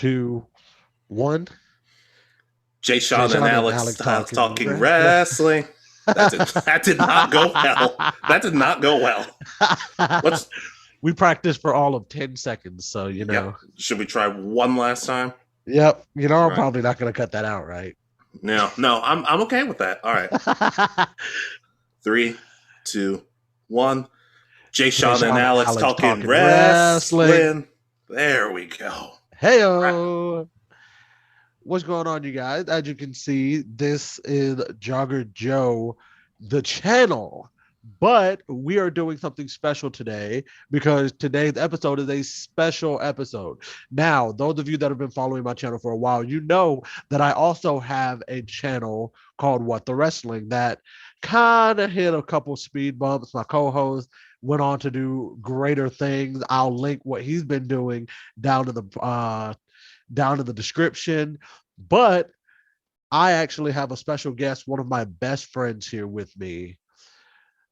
two, one. Jay Jay Sean and Sean and Alex Alex talking wrestling. wrestling. That did not go well. That did not go well. Let's. We practiced for all of 10 seconds, so Yep. Should we try one last time? Yep. All I'm right. probably not gonna cut that out, right? No, I'm okay with that. All right. 3, 2, 1. Jay Jay Sean and Sean and Alex Alex talking talking wrestling. wrestling. There we go. Heyo. What's going on, you guys? As you can see, this is Jogger Joe, the channel. But we are doing something special today because today's episode is a special episode. Now, those of you that have been following my channel for a while, you know that I also have a channel called What the Wrestling that kind of hit a couple speed bumps. My co-host went on to do greater things. I'll link what he's been doing down in the description. But I actually have a special guest, one of my best friends here with me.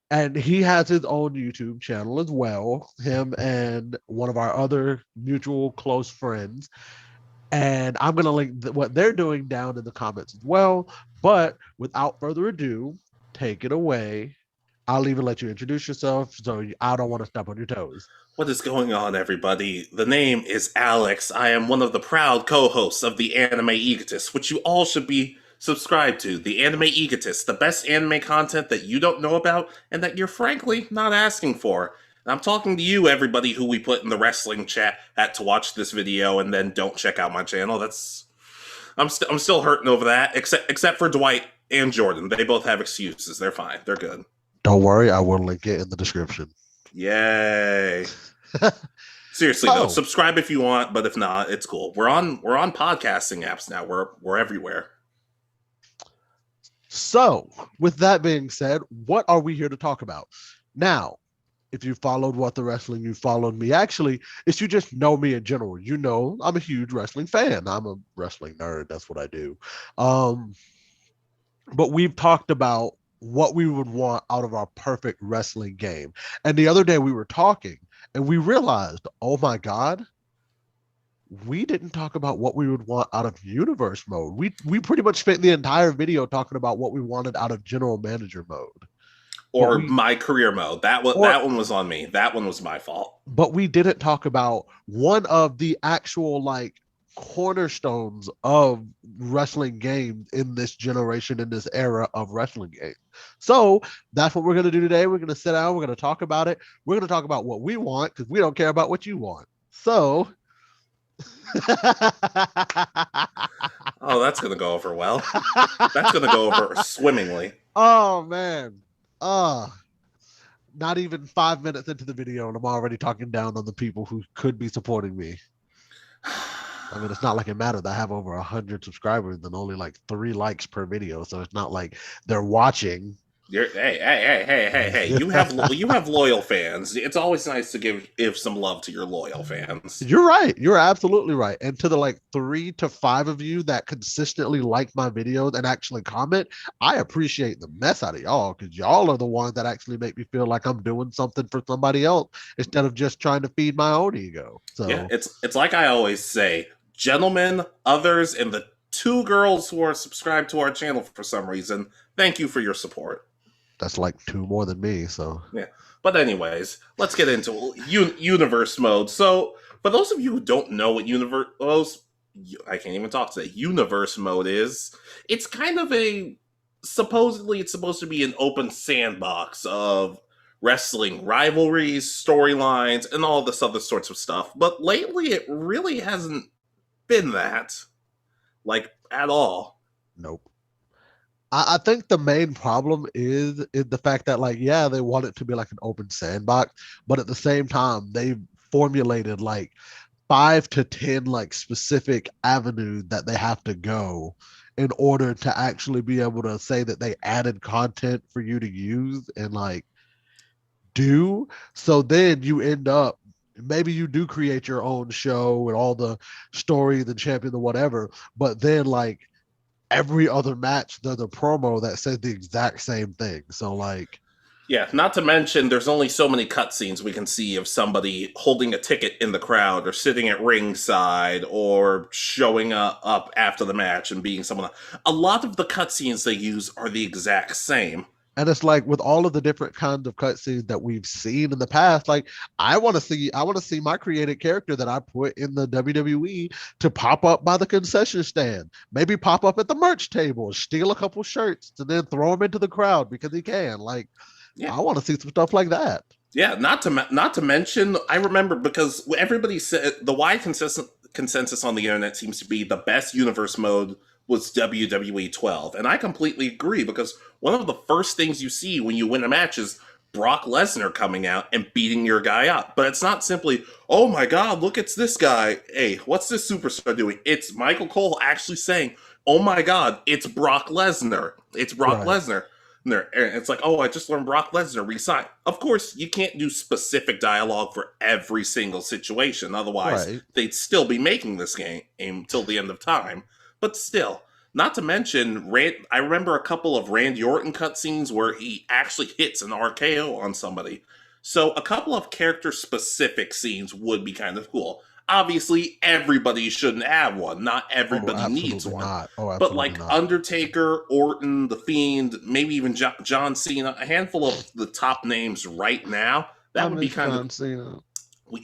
And he has his own YouTube channel as well, him and one of our other mutual close friends. And I'm going to link what they're doing down in the comments as well. But without further ado, take it away. I'll even let you introduce yourself, so I don't want to step on your toes. What is going on, everybody? The name is Alex. I am one of the proud co-hosts of the Anime Egotists, which you all should be subscribed to. The Anime Egotists, the best anime content that you don't know about and that you're frankly not asking for. And I'm talking to you, everybody who we put in the wrestling chat to watch this video and then don't check out my channel. I'm still hurting over that, except for Dwight and Jordan. They both have excuses. They're fine. They're good. Don't worry, I will link it in the description. Yay. Seriously though, subscribe if you want, but if not, it's cool. We're on podcasting apps now. We're everywhere. So, with that being said, what are we here to talk about? Now, if you followed What the Wrestling, you followed me. Actually, if you just know me in general, you know I'm a huge wrestling fan. I'm a wrestling nerd. That's what I do. But we've talked about what we would want out of our perfect wrestling game. And the other day we were talking and we realized, oh my God, we didn't talk about what we would want out of universe mode. We pretty much spent the entire video talking about what we wanted out of general manager mode. Or my career mode. That one was on me. That one was my fault. But we didn't talk about one of the actual cornerstones of wrestling games in this generation, in this era of wrestling games. So that's what we're going to do today. We're going to sit down. We're going to talk about it. We're going to talk about what we want because we don't care about what you want. So oh, that's going to go over well. That's going to go over swimmingly. Oh, man. Not even 5 minutes into the video and I'm already talking down on the people who could be supporting me. I mean, it's not like it matters. I have over 100 subscribers and only 3 likes per video, so it's not like they're watching. Hey! You have loyal fans. It's always nice to give some love to your loyal fans. You're right. You're absolutely right. And to the 3 to 5 of you that consistently like my videos and actually comment, I appreciate the mess out of y'all because y'all are the ones that actually make me feel like I'm doing something for somebody else instead of just trying to feed my own ego. So yeah, it's like I always say, gentlemen, others, and the 2 girls who are subscribed to our channel for some reason, thank you for your support. That's 2 more than me, so yeah. But anyways, let's get into universe mode. So, for those of you who don't know what I can't even talk today. Universe mode is. It's kind of supposedly it's supposed to be an open sandbox of wrestling rivalries, storylines, and all this other sorts of stuff. But lately, it really hasn't been that, at all. Nope. I think the main problem is the fact that they want it to be an open sandbox, but at the same time they've formulated 5 to 10 specific avenues that they have to go in order to actually be able to say that they added content for you to use and do. So then you end up, maybe you do create your own show and all the story, the champion, the whatever, but then every other match there's a promo that says the exact same thing. So Yeah, not to mention there's only so many cutscenes we can see of somebody holding a ticket in the crowd or sitting at ringside or showing up after the match and being someone. A lot of the cutscenes they use are the exact same. And it's like with all of the different kinds of cutscenes that we've seen in the past, like I want to see my created character that I put in the WWE to pop up by the concession stand, maybe pop up at the merch table, steal a couple shirts, and then throw them into the crowd because he can. Like, Yeah, I want to see some stuff like that. yeah. Not to mention, I remember because everybody said the wide consensus on the internet seems to be the best universe mode was WWE 12, and I completely agree because one of the first things you see when you win a match is Brock Lesnar coming out and beating your guy up. But it's not simply, oh my god, look, it's this guy. Hey, what's this superstar doing? It's Michael Cole actually saying, oh my god, it's Brock Lesnar. It's Brock Right, Lesnar. And it's like, oh, I just learned Brock Lesnar resign. Of course, you can't do specific dialogue for every single situation. Otherwise, right. they'd still be making this game till the end of time. But still, not to mention, I remember a couple of Randy Orton cutscenes where he actually hits an RKO on somebody. So a couple of character specific scenes would be kind of cool. Obviously, everybody shouldn't have one. Not Oh, everybody needs absolutely one. not. Oh, But absolutely like not. Undertaker, Orton, The Fiend, maybe even John Cena, a handful of the top names right now, I that would be miss kind of John Cena.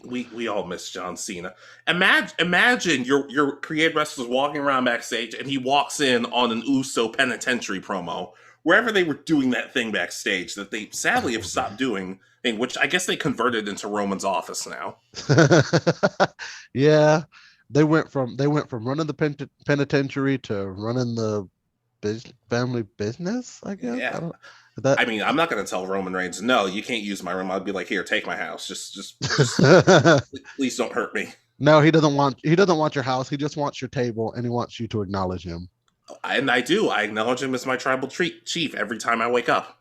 we all miss John Cena. Imagine your creative wrestler's walking around backstage and he walks in on an Uso penitentiary promo. Wherever they were doing that thing backstage that they sadly That have would be. stopped doing, and which I guess they converted into Roman's office now. Yeah, they went from running the penitentiary to running the family business. I guess Yeah. I don't that. I mean, I'm not going to tell Roman Reigns, no, you can't use my room. I'd be like, here, take my house. Just please don't hurt me. No, he doesn't want your house. He just wants your table, and he wants you to acknowledge him. And I do. I acknowledge him as my tribal chief every time I wake up.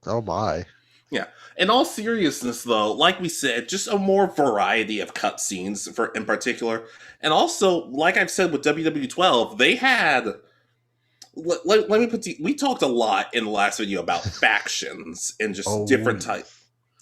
Oh my. Yeah. In all seriousness, though, like we said, just a more variety of cutscenes for in particular, and also, like I've said with WWE 12, they had. Let me put. We talked a lot in the last video about factions and just Oh different type.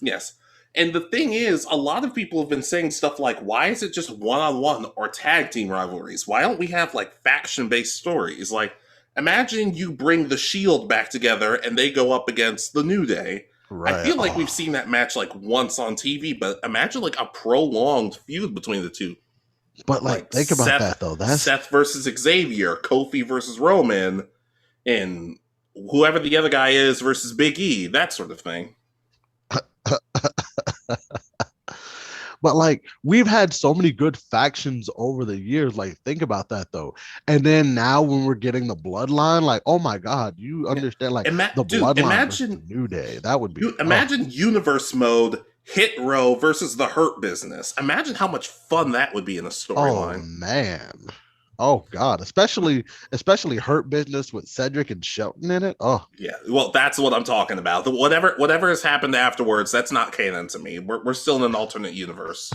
yes. Yes. And the thing is, a lot of people have been saying stuff like, why is it just one on one or tag team rivalries? Why don't we have like faction based stories? Like, imagine you bring the Shield back together and they go up against the New Day. I Right. feel like we've Oh, seen that match like once on TV, but imagine like a prolonged feud between the two. but like, Like think about that though. That's Seth versus Xavier, Kofi versus Roman, and whoever the other guy is versus Big E, that sort of thing. But like we've had so many good factions over the years. Like think about that though. And then now when we're getting the bloodline, like oh my god, you Yeah. understand like the Dude, bloodline versus the New Day. That would be imagine universe mode hit row versus the Hurt Business. Imagine how much fun that would be in a oh storyline. man. Oh god, especially Hurt Business with Cedric and Shelton in it. Oh, Yeah, well, that's what I'm talking about. Whatever has happened afterwards, that's not canon to me. We're still in an alternate universe.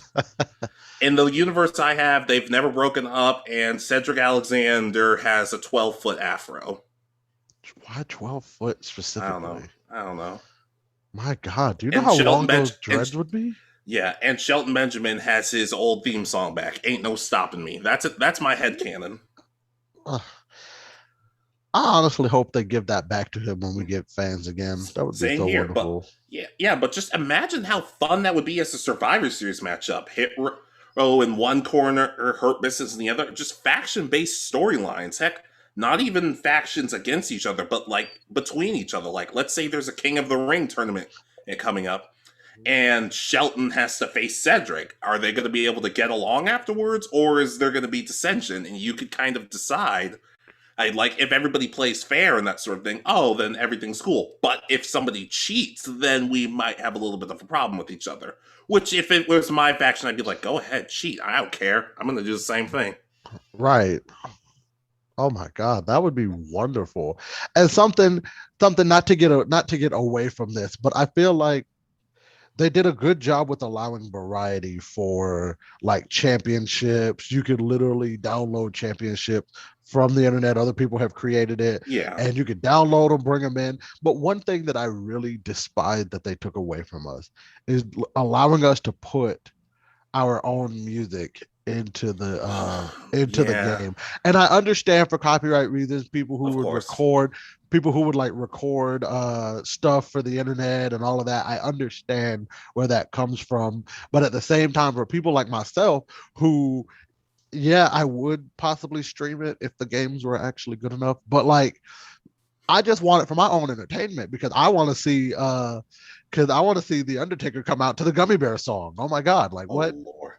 In the universe I have, they've never broken up, and Cedric Alexander has a 12-foot afro. why 12 foot I don't know. specifically? I don't know. My god, do you know And how Shelton long Bench those dreads would be? yeah, and Shelton Benjamin has his old theme song back. Ain't no stopping me. That's it. That's my head canon. Ugh. I honestly hope they give that back to him when we get fans again. That would be Same so here, but wonderful. yeah, but just imagine how fun that would be as a Survivor Series matchup. Hit row in one corner or Hurt Business in the other. Just faction based storylines. Heck, not even factions against each other, but like between each other. Like, let's say there's a King of the Ring tournament coming up, and Shelton has to face Cedric. Are they going to be able to get along afterwards, or is there going to be dissension? And you could kind of decide I like if everybody plays fair and that sort of thing. Oh, then everything's cool. But if somebody cheats, then we might have a little bit of a problem with each other. Which, if it was my faction, I'd be like, "Go ahead, cheat. I don't care. I'm going to do the same thing." Right. Oh my God, that would be wonderful. And something not to get away from this, but I feel like they did a good job with allowing variety for like championships. You could literally download championships from the internet. Other people have created it, Yeah. and you could download them, bring them in. But one thing that I really despise that they took away from us is allowing us to put our own music into the Yeah, game. And I understand for copyright reasons, of course. people who would like record stuff for the internet and all of that. I understand where that comes from. But at the same time, for people like myself who, yeah, I would possibly stream it if the games were actually good enough. But like I just want it for my own entertainment because I want to see the Undertaker come out to the Gummy Bear song. Oh my God, like Oh what? Lord.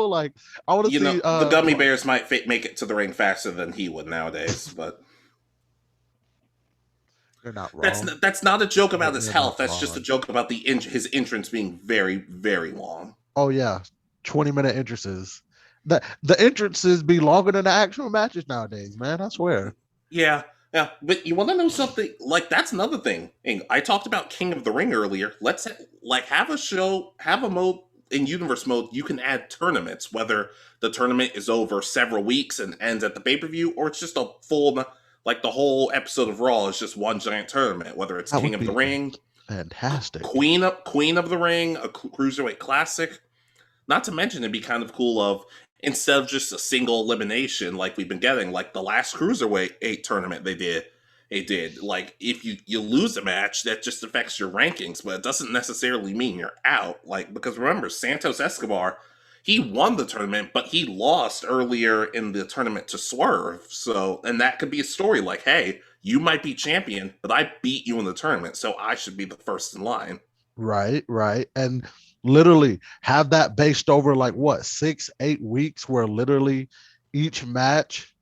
Like I want to see The gummy bears might make it to the ring faster than he would nowadays, but you're not wrong. that's not a joke about his You're not health. That's just a wrong. joke about his entrance being very very long. Oh yeah, 20-minute entrances. The entrances be longer than the actual matches nowadays, man. I swear. Yeah, yeah. But you want to know something? Like that's another thing. And I talked about King of the Ring earlier. Let's have a show, have a mode in universe mode. You can add tournaments, whether the tournament is over several weeks and ends at the pay per view, or it's just a full like the whole episode of Raw is just one giant tournament. Whether it's That King would of the be Ring, fantastic. Queen of the Ring, a cruiserweight classic. Not to mention, it'd be kind of cool of instead of just a single elimination like we've been getting, like the last cruiserweight eight tournament they did. Like if you lose a match, that just affects your rankings, but it doesn't necessarily mean you're out. Like because remember, Santos Escobar, he won the tournament, but he lost earlier in the tournament to Swerve. So and that could be a story like, hey, you might be champion, but I beat you in the tournament, so I should be the first in line. Right, right. And literally have that based over like what, 6, 8 weeks where literally each match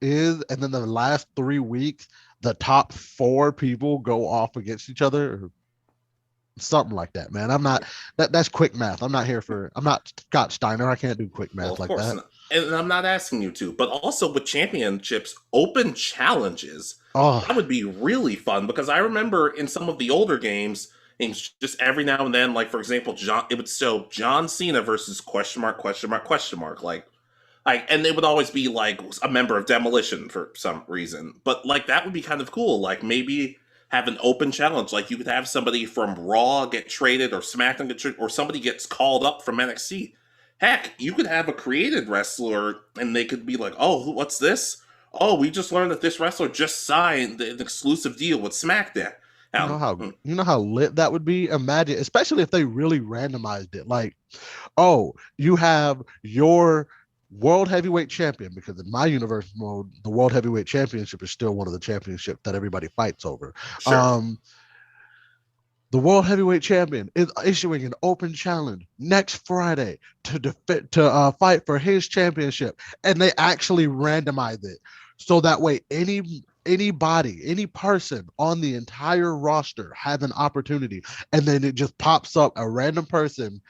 is, and then the last 3 weeks, the top four people go off against each other or something like that, man. I'm not that's quick math. I'm not Scott Steiner. I can't do quick Well, math of like course, that. and I'm not asking you to, but also with championships, open challenges, Oh, that would be really fun because I remember in some of the older games, and just every now and then, like for example, it would show John Cena versus question mark question mark question mark, like, and they would always be like a member of Demolition for some reason. But like that would be kind of cool. Like maybe have an open challenge. Like you could have somebody from Raw get traded or SmackDown get traded, or somebody gets called up from NXT. Heck, you could have a created wrestler, and they could be like, "Oh, what's this? Oh, we just learned that this wrestler just signed an exclusive deal with SmackDown." Hmm, you know how lit that would be? Imagine, especially if they really randomized it. Like, oh, you have your world heavyweight champion, because in my universe mode, the world heavyweight championship is still one of the championships that everybody fights over. sure. Um, the world heavyweight champion is issuing an open challenge next Friday to fight for his championship, and they actually randomize it so that way any person on the entire roster has an opportunity, and then it just pops up a random person,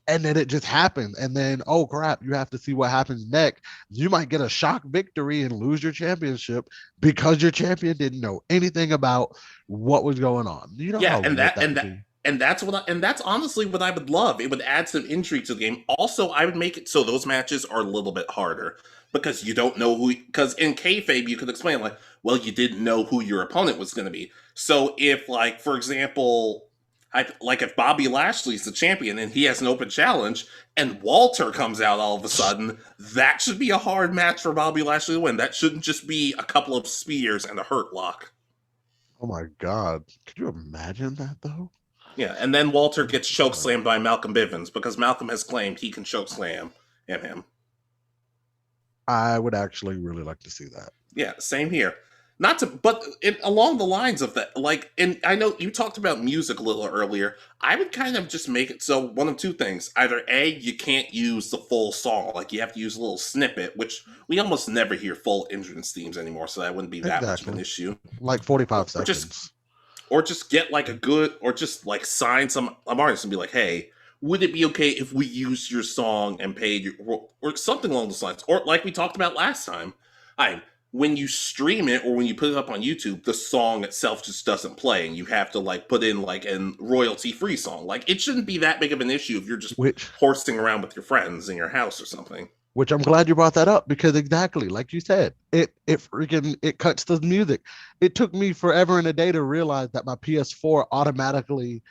and then it just happens, and then oh crap, you have to see what happens next. You might get a shock victory and lose your championship because your champion didn't know anything about what was going on. You know Yeah, how lit that would be. and that's honestly what I would love. It would add some intrigue to the game. Also, I would make it so those matches are a little bit harder because you don't know who. Because in kayfabe, you could explain like, well, you didn't know who your opponent was going to be. So if, like, for example, like if Bobby Lashley's the champion and he has an open challenge, and Walter comes out all of a sudden, that should be a hard match for Bobby Lashley to win. That shouldn't just be a couple of spears and a hurt lock. Oh my God. Could you imagine that though? Yeah, and then Walter Oh gets my God. chokeslammed by Malcolm Bivens because Malcolm has claimed he can chokeslam him. I would actually really like to see that. Yeah, same here. Not to, but along the lines of that, like, and I know you talked about music a little earlier. I would kind of just make it so one of two things: either A, you can't use the full song, like you have to use a little snippet, which we almost never hear full entrance themes anymore, so that wouldn't be that much of an Exactly. issue. Like 45 Or just seconds. get like a good, or just like sign some artist and be like, hey, would it be okay if we used your song and paid you, or something along those lines, or like we talked about last time? I when you stream it or when you put it up on YouTube, the song itself just doesn't play, and you have to like put in like a royalty free song. Like it shouldn't be that big of an issue if you're just which horsing around with your friends in your house or something. which I'm glad you brought that up because exactly like you said, it cuts the music. It took me forever and a day to realize that my PS4 automatically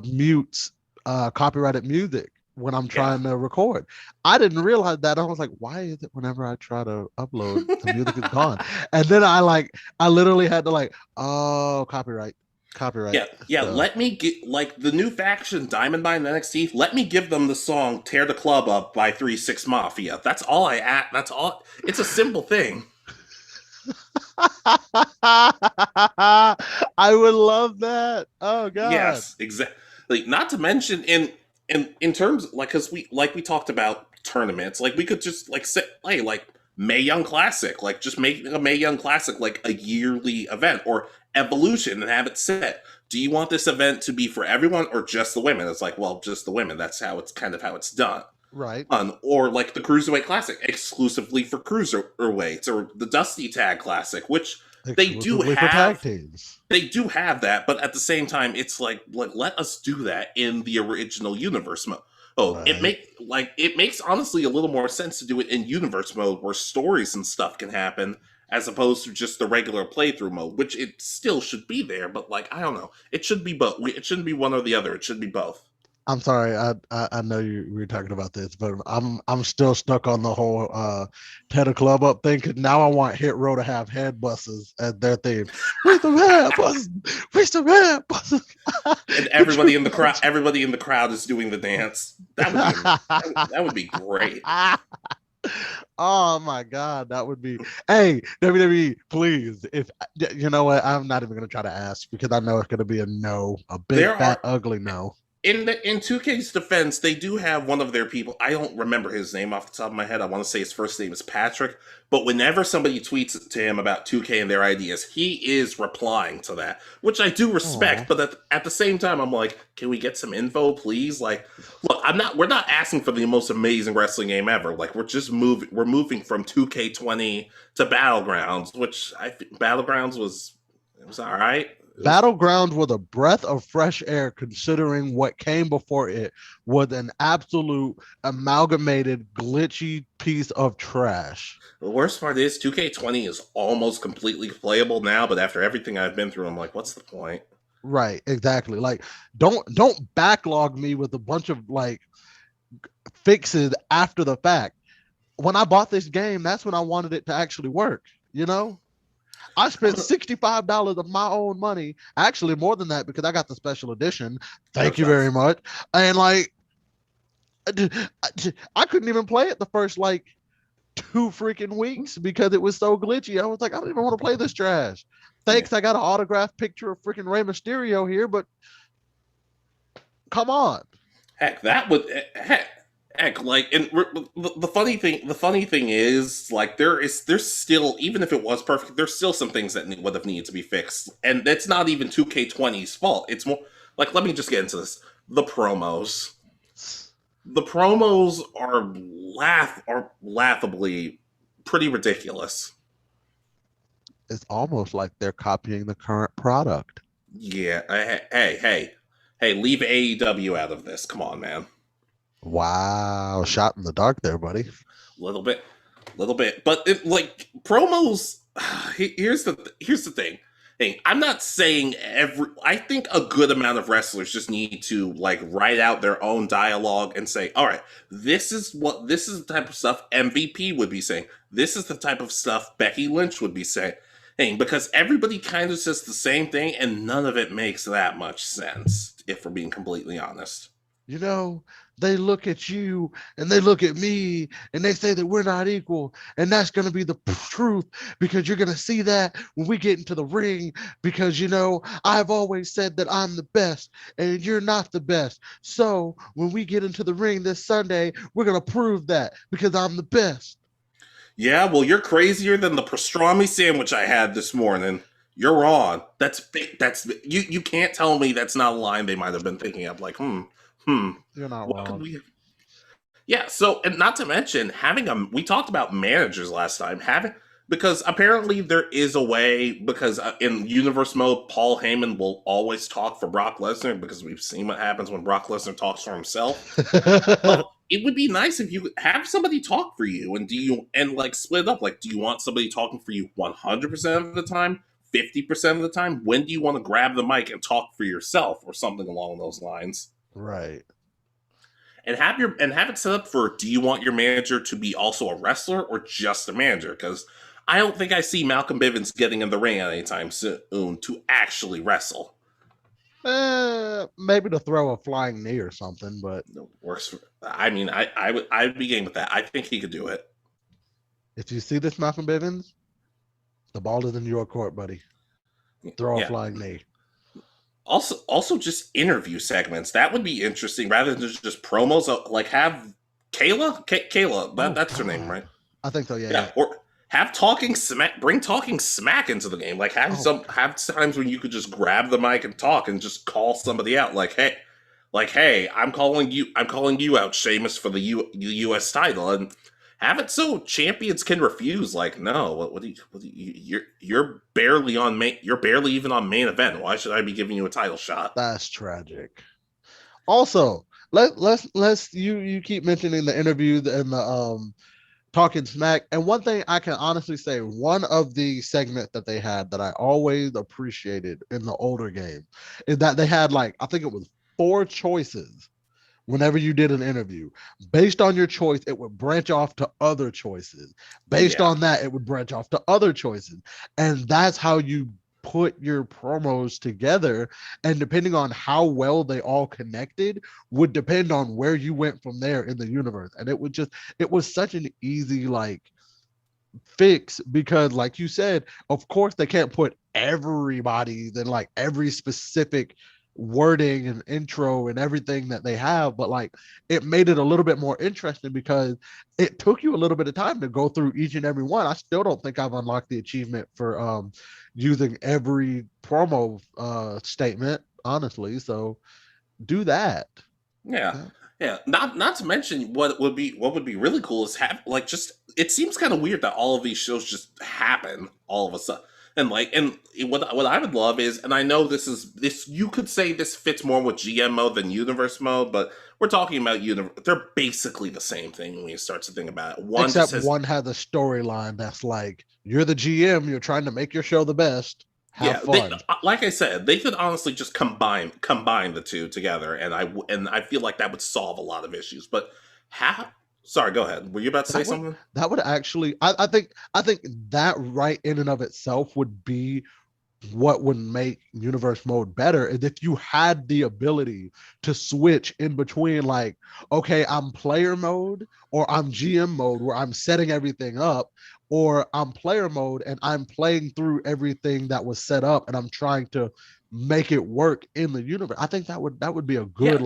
mutes copyrighted music when I'm Yeah. trying to record. I didn't realize that. I was like, why is it whenever I try to upload, the music is gone? And then I literally had to like, oh, copyright. Yeah, yeah. So Let me get like the new faction, Diamond Mine NXT. Let me give them the song "Tear the Club Up" by 3 6 Mafia. That's all I at. That's all. It's a simple thing. I would love that. Oh God. Yes, exactly. Like, not to mention in terms like because we talked about tournaments. Like we could just like play like May Young Classic. Like just make a May Young Classic like a yearly event or Evolution and have it set. Do you want this event to be for everyone or just the women? It's like, well, just the women. That's how it's kind of how it's done. Right. Or like the Cruiserweight Classic exclusively for cruiserweights, or the Dusty Tag Classic, which they do Exclusively for tag have teams. they do have that, but at the same time, it's like let us do that in the original universe mode. Oh, Right. it makes honestly a little more sense to do it in universe mode where stories and stuff can happen as opposed to just the regular playthrough mode, which it still should be there, but like I don't know, it should be both. It shouldn't be one or the other. It should be both. I'm sorry. I know you we were talking about this, but I'm still stuck on the whole Tedder Club Up thing because now I want Hit Row to have head buses as their theme. We some head buses. We some head buses. And Control. everybody in the crowd is doing the dance. That would be great. Oh my God, that would be. Hey, WWE, please. If you know what, I'm not even gonna try to ask because I know it's gonna be a no, a big There fat are ugly no. in 2K's defense, they do have one of their people. I don't remember his name off the top of my head. I want to say his first name is Patrick. But whenever somebody tweets to him about 2K and their ideas, he is replying to that, which I do Oh, respect. But at the same time, I'm like, can we get some info, please? Like, look, we're not asking for the most amazing wrestling game ever. Like, we're moving from 2K20 to Battlegrounds, which Battlegrounds was it was all right. It was Battleground was a breath of fresh air considering what came before it was an absolute amalgamated glitchy piece of trash. The worst part is 2K20 is almost completely playable now, but after everything I've been through, I'm like, what's the point? Right, exactly. Like don't backlog me with a bunch of like fixes after the fact. When I bought this game, that's when I wanted it to actually work, you know? I spent $65 of my own money, actually more than that because I got the special edition. Thank you Okay. very much. And like I couldn't even play it the first like 2 freaking weeks because it was so glitchy. I was like, I don't even want to play this trash. Yeah. Thanks, I got an autographed picture of freaking Rey Mysterio here, but come on. Heck, that would heck like and the funny thing is like there's still even if it was perfect there's still some things that would have needed to be fixed and that's not even 2K20's fault. It's more like let me just get into this. The promos are laughably pretty ridiculous. It's almost like they're copying the current product. Yeah. Hey, leave AEW out of this. Come on, man. Wow, shot in the dark there, buddy. Little bit, little bit. But like promos, here's the thing. Hey, I'm not saying every. I think a good amount of wrestlers just need to like write out their own dialogue and say, "All right, this is the type of stuff MVP would be saying. This is the type of stuff Becky Lynch would be saying." Hey, because everybody kind of says the same thing, and none of it makes that much sense. If we're being completely honest. You know, they look at you and they look at me and they say that we're not equal. And that's going to be the truth because you're going to see that when we get into the ring. Because, I've always said that I'm the best and you're not the best. So when we get into the ring this Sunday, we're going to prove that because I'm the best. Yeah, well, you're crazier than the pastrami sandwich I had this morning. You're wrong. That's big. That's you. You can't tell me that's not a line they might have been thinking of. Like, hmm. You're not What could wrong. we? Yeah. So, and not to mention having a. We talked about managers last time. Having because apparently there is a way, because in universe mode Paul Heyman will always talk for Brock Lesnar because we've seen what happens when Brock Lesnar talks for himself. But it would be nice if you could have somebody talk for you, and like split it up. Like, do you want somebody talking for you 100% of the time, 50% of the time? When do you want to grab the mic and talk for yourself, or something along those lines? Right. And have it set up for, do you want your manager to be also a wrestler or just a manager? Because I don't think I see Malcolm Bivens getting in the ring anytime soon to actually wrestle. Maybe to throw a flying knee or something, but Works. I mean, I would be game with that. I think he could do it. if you see this Malcolm Bivens, the ball is in your court, buddy. Throw a Yeah. flying knee. Also, just interview segments that would be interesting rather than just promos. Like, have Kayla, that's her name, right? I think so. Yeah. Or have talking smack. Bring talking smack into the game. Like, have times when you could just grab the mic and talk and just call somebody out. Hey, I'm calling you out, Sheamus, for the U.S. title, and have it so champions can refuse. Like, no, what do you you're barely on main. You're barely even on main event. Why should I be giving you a title shot? That's tragic. Also, let's you keep mentioning the interview and the talking smack. And one thing I can honestly say, one of the segments that they had that I always appreciated in the older game is that they had, like, I think it was 4 choices whenever you did an interview. Based on your choice, it would branch off to other choices. Based on that, it would branch off to other choices. And that's how you put your promos together, and depending on how well they all connected would depend on where you went from there in the universe. And it was such an easy, like, fix, because like you said, of course they can't put everybody in, like, every specific wording and intro and everything that they have, but like it made it a little bit more interesting because it took you a little bit of time to go through each and every one. I still don't think I've unlocked the achievement for using every promo statement, honestly, so do that. Yeah. Not to mention, what would be really cool is have, like, just, it seems kind of weird that all of these shows just happen all of a sudden. And what I would love is, and I know this you could say this fits more with GM mode than universe mode, but we're talking about universe. They're basically the same thing when you start to think about it. Except one has a storyline that's like, you're the GM, you're trying to make your show the best. Have fun. Like I said, they could honestly just combine the two together, and I feel like that would solve a lot of issues. But how? Sorry, go ahead. Were you about to say something? That would actually, I think that right in and of itself would be what would make universe mode better, is if you had the ability to switch in between, like, okay, I'm player mode or I'm GM mode where I'm setting everything up, or I'm player mode and I'm playing through everything that was set up and I'm trying to make it work in the universe. I think that would be a good,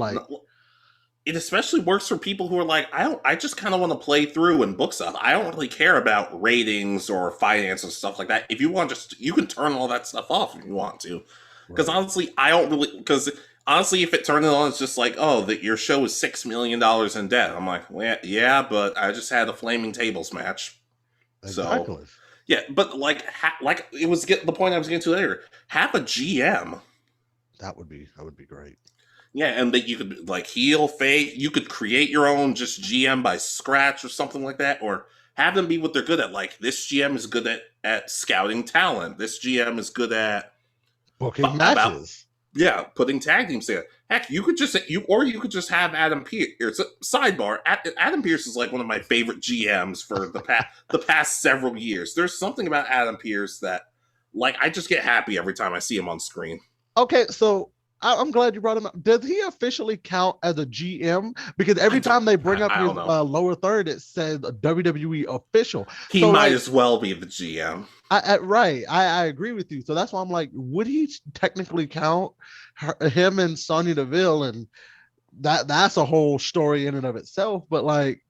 it especially works for people who are like, I just kind of want to play through and book stuff. I don't really care about ratings or finance and stuff like that. If you want, you can turn all that stuff off if you want to. Because honestly, if it turned it on, it's just like, oh, that your show is $6 million in debt. I'm like, well, yeah, but I just had a flaming tables match. exactly. So, yeah, but like it was the point I was getting to later. Have a GM. That would be great. Yeah, and that you could, like, heel, fade. You could create your own just GM by scratch or something like that, or have them be what they're good at. Like, this GM is good at scouting talent. This GM is good at booking matches. Putting tag teams together. Heck, you could just have Adam Pearce. Sidebar: Adam Pearce is like one of my favorite GMs for the past several years. There's something about Adam Pearce that, like, I just get happy every time I see him on screen. Okay, so I'm glad you brought him up. Does he officially count as a GM? Because every time they bring up his lower third, it says WWE official. He might as well be the GM. I agree with you. So that's why I'm like, would he technically count him and Sonya Deville? And that's a whole story in and of itself. But, like,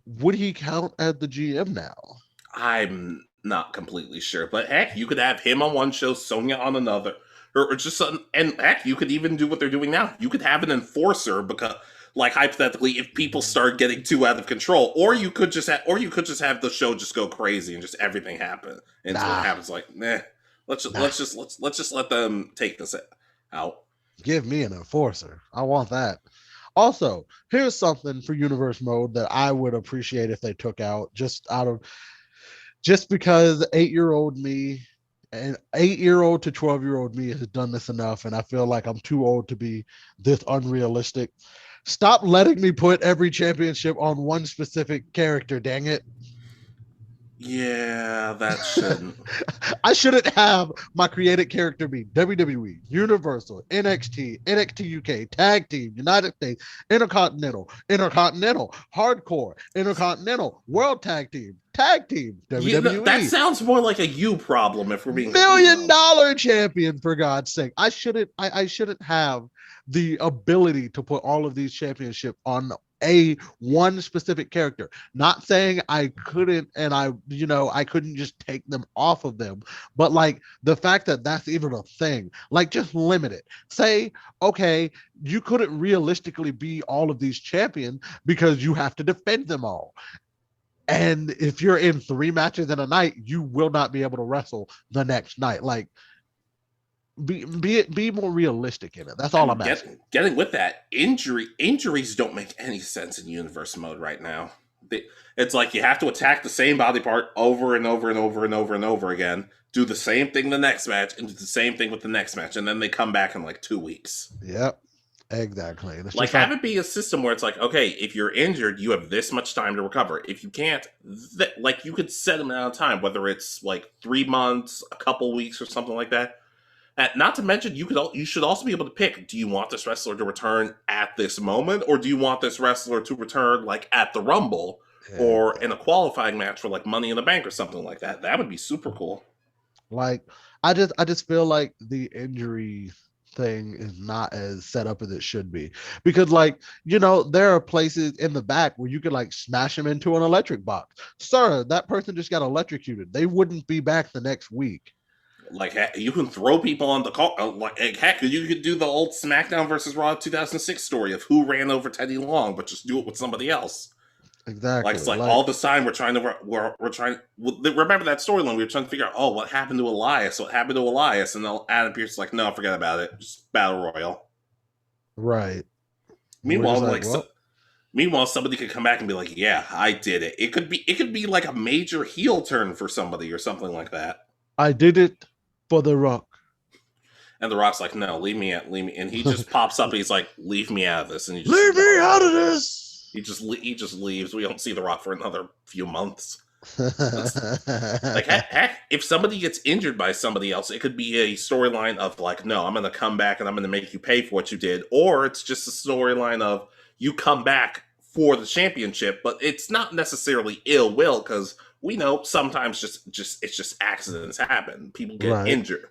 would he count as the GM now? I'm not completely sure. But heck, you could have him on one show, Sonya on another. Or just, and heck, you could even do what they're doing now. You could have an enforcer, because, like hypothetically, if people start getting too out of control, or you could just have the show just go crazy and just everything happen until it Nah, happens. Like, nah, nah. let's just let them take this out. Give me an enforcer. I want that. Also, here's something for universe mode that I would appreciate if they took out just because 8-year-old me and 8-year-old to 12-year-old me has done this enough, and I feel like I'm too old to be this unrealistic. Stop letting me put every championship on one specific character, dang it. Yeah, that shouldn't. I shouldn't have my created character be WWE, Universal, NXT, NXT UK, Tag Team, United States, Intercontinental, Hardcore, Intercontinental, World Tag Team, Yeah, that WWE. sounds more like a you problem, if we're being completely Million honest. dollar champion, for God's sake. I shouldn't have the ability to put all of these championships on a one specific character. Not saying I couldn't, and I couldn't just take them off of them, but like the fact that that's even a thing, like just limit it. Say, okay, you couldn't realistically be all of these champions because you have to defend them all. And if you're in 3 matches in a night, you will not be able to wrestle the next night. Like, be more realistic in it. That's all And I'm asking. getting with that, injuries don't make any sense in universe mode right now. It's like you have to attack the same body part over and over and over and over and over again, do the same thing the next match, and do the same thing with the next match, and then they come back in like 2 weeks. Yep, exactly. And it's Like, just have like, it be a system where it's like, okay, if you're injured, you have this much time to recover. If you can't, like, you could set them out of time, whether it's like 3 months, a couple weeks, or something like that. Not to mention, you should also be able to pick: do you want this wrestler to return at this moment, or do you want this wrestler to return like at the Rumble or in a qualifying match for like Money in the Bank or something like that? That would be super cool. like I just feel like the injury thing is not as set up as it should be, because like there are places in the back where you could like smash them into an electric box. Sir, that person just got electrocuted. They wouldn't be back the next week. Like, you can throw people on the call. Like, heck, you could do the old SmackDown versus Raw 2006 story of who ran over Teddy Long, but just do it with somebody else. Like, it's Exactly. like Like, all the time we're trying. Remember that storyline? We were trying to figure out, oh, what happened to Elias? What happened to Elias? And then Adam Pearce is like, no, forget about it. Just battle royal. right. And we're just Meanwhile, like, well, meanwhile, somebody could come back and be like, yeah, I did it. It could be like a major heel turn for somebody or something like that. I did it for the Rock. And The Rock's like, no, leave me. And he just pops up. And he's like, leave me out of this. And he just Leave me walks out out. of this. He just leaves. We don't see The Rock for another few months. That's like, heck, if somebody gets injured by somebody else, it could be a storyline of like, no, I'm going to come back and I'm going to make you pay for what you did, or it's just a storyline of you come back for the championship, but it's not necessarily ill will because we know sometimes it's just accidents happen, people get Right. injured.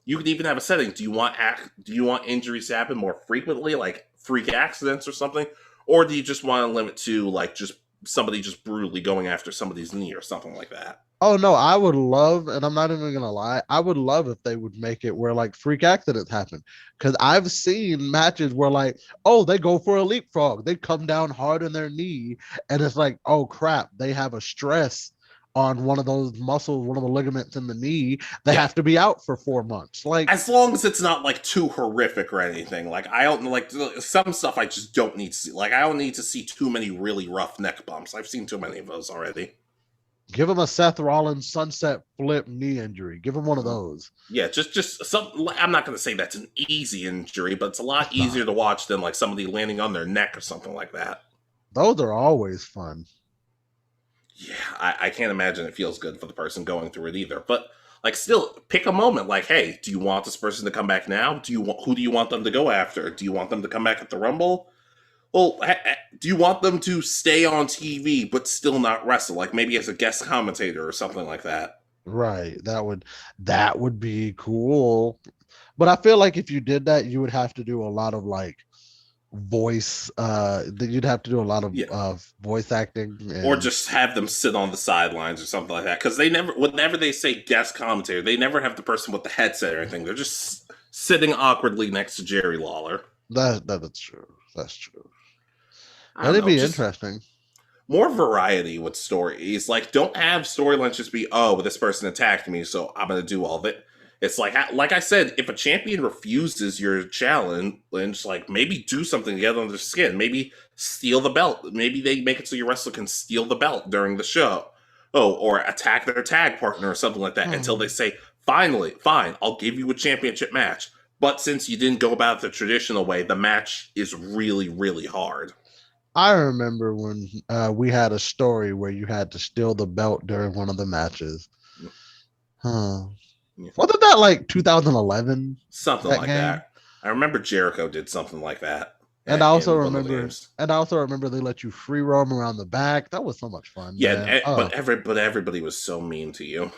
You could even have a setting. Do you want injuries to happen more frequently, like freak accidents or something, or do you just want to limit to like just somebody just brutally going after somebody's knee or something like that? Oh no, I would love, and I'm not even gonna lie, I would love if they would make it where like freak accidents happen. Because I've seen matches where like, oh, they go for a leapfrog, they come down hard on their knee, and it's like, oh crap, they have a stress on one of those muscles, one of the ligaments in the knee. They Yeah, have to be out for 4 months. Like, as long as it's not like too horrific or anything. Like, I don't like some stuff. I just don't need to see. Like, I don't need to see too many really rough neck bumps. I've seen too many of those already. give them a Seth Rollins sunset flip knee injury. Give them one of Mhm. those. Yeah, just some. I'm not going to say that's an easy injury, but it's a lot It's not. easier to watch than like somebody landing on their neck or something like that. Those are always fun. Yeah, I can't imagine it feels good for the person going through it either. But like, still, pick a moment. Like, hey, do you want this person to come back now? Who do you want them to go after? Do you want them to come back at the Rumble? Well, do you want them to stay on TV but still not wrestle? Like maybe as a guest commentator or something like that. Right. That would be cool. But I feel like if you did that, you would have to do a lot of like you'd have to do a lot of Yeah, voice acting or and just have them sit on the sidelines or something like that. Because whenever they say guest commentator, they never have the person with the headset or anything. They're just sitting awkwardly next to Jerry Lawler. that's true. That's true. I don't That'd know, be just interesting. more variety with stories. Like, don't have storylines just be, oh, this person attacked me, so I'm gonna do all of it. It's like I said, if a champion refuses your challenge, like maybe do something to get under their skin. Maybe steal the belt. Maybe they make it so your wrestler can steal the belt during the show. Oh, or attack their tag partner or something like that until they Hmm. say, finally, fine, I'll give you a championship match. But since you didn't go about it the traditional way, the match is really, really hard. I remember when we had a story where you had to steal the belt during one of the matches. Huh. Yeah. Wasn't that like 2011? Something That like game? that. I remember Jericho did something like that And I also in one of the remember, games. and I also remember they let you free roam around the back. That was so much fun, Yeah, man. Oh, but everybody was so mean to you.